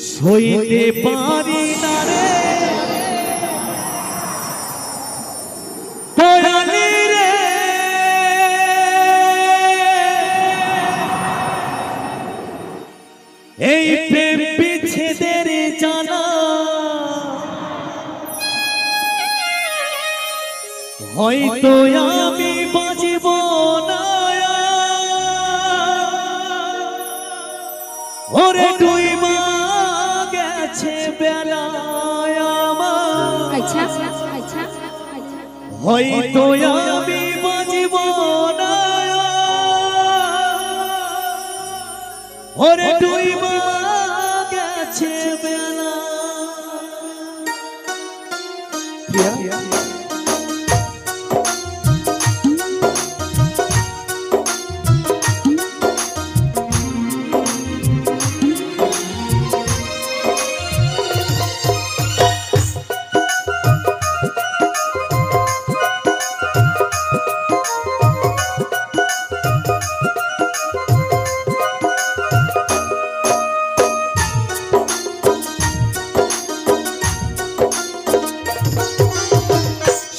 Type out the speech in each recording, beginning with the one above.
সইতে পারি না রে দয়ালি রে, এই প্রেম বিচ্ছেদের জানা হয়তো আমি বাঁচব না। ওরে ডুইবা গেছে বেলা আমার, হয়তো আমি বাঁচব না। ওরে ডুইবা গেছে বেলা।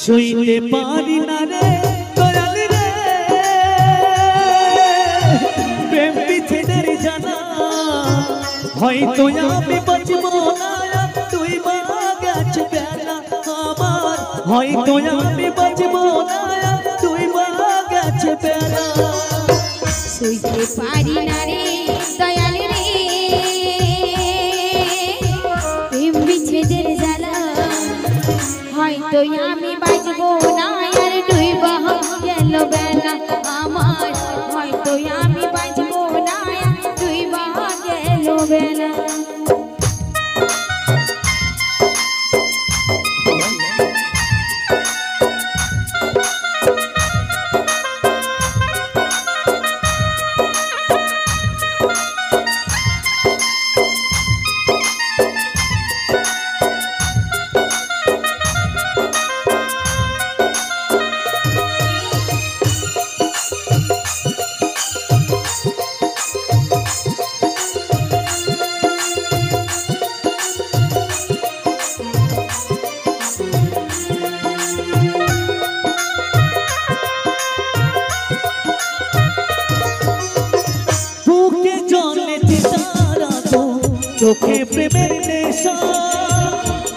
সইতে পারি না রে দয়ালি রে, প্রেম বিচ্ছেদের জানা হয়তো আমি বাঁচব না। তুই গেছে বেলা আমার, হয়তো আমি বাঁচব না। তুই গেছে বেলা। সইতে পারি না রে দয়ালি রে, প্রেম বিচ্ছেদের জ্বালা হয়তো আমি বাঁচবো না। আর ডুইবা গেল বেলা আমার, হয়তো আমি বাঁচবো না। ডুইবা গেল বেলা। চোখে প্রেমের নেশা,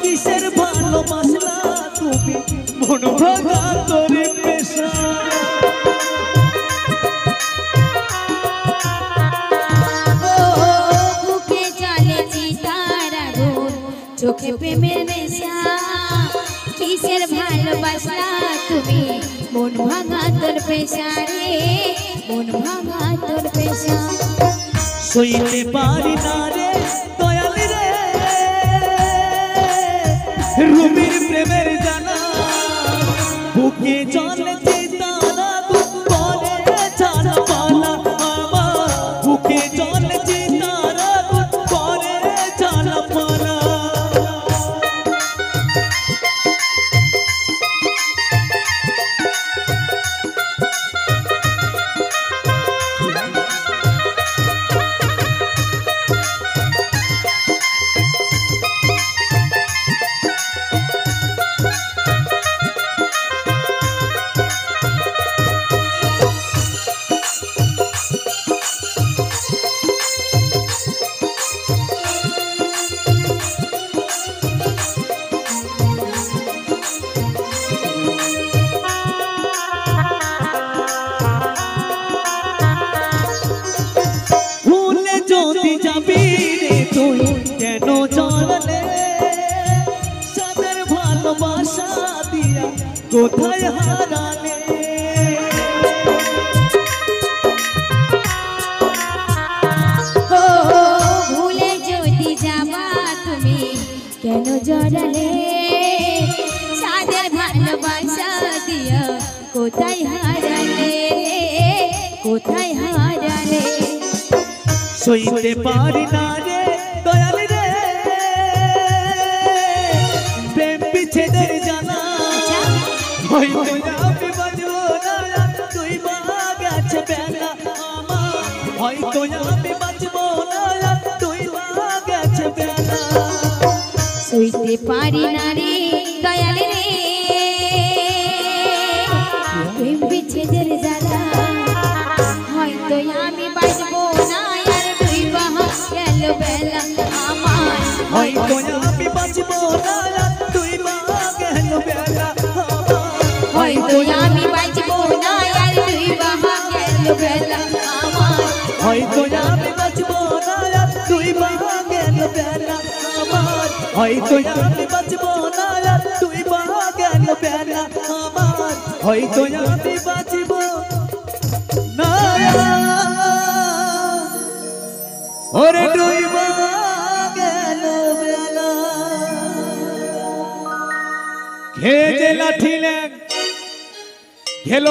কিসের ভালোবাসলা তুমি মন ভাঙা তোর পেশা। বুকে চলে চিতার আগুন, চোখে প্রেমের নেশা, কিসের ভালোবাসলা তুমি মন ভাঙা তোর পেশা রে, মন ভাঙা তোর পেশা। সইতে পারি না রে দয়ালি রে, রুমির প্রেমের জানা বুকে চলে চিতার আগুন করে ছাড়া পালা আমার, বুকে চলে চিতার আগুন করে ছাড়া পালা। কেন জানলে সাদের ভালোবাসা দিয়া কোথায় হারালে। ভুলে যদি যাবা তুমি কেন জড়ালে, সাদের ভালোবাসা দিয়া কোথায় হারালে, কোথায় হারালে। সইতে পারি না রে দয়ালি রে, প্রেম বিচ্ছেদের জানা হয়তো আমি বাঁচব না। তুই গেছে বেলা আমার, হয়তো আমি বাঁচব না। তুই গেছে বেলা। সইতে পারি না রে দয়াল রে প্রেম বিচ্ছেদের জ্বালা হয়তো আমি বাঁচবো না আর ডুইবা গেল বেলা আমার হয়তো আমি বাঁচবো না ডুইবা গেল বেলা হয়তো আমি বাঁচবো না আর ডুইবা গেল বেলা আমার হয়তো আমি বাঁচবো না ডুইবা গেল বেলা আমার হয়তো আমি বাঁচবো না ডুইবা গেল বেলা আমার হয়তো আমি বাঁচবো না ওরে ডুইবা গেল বেলা খেয়ে যে লাঠি লেন গেল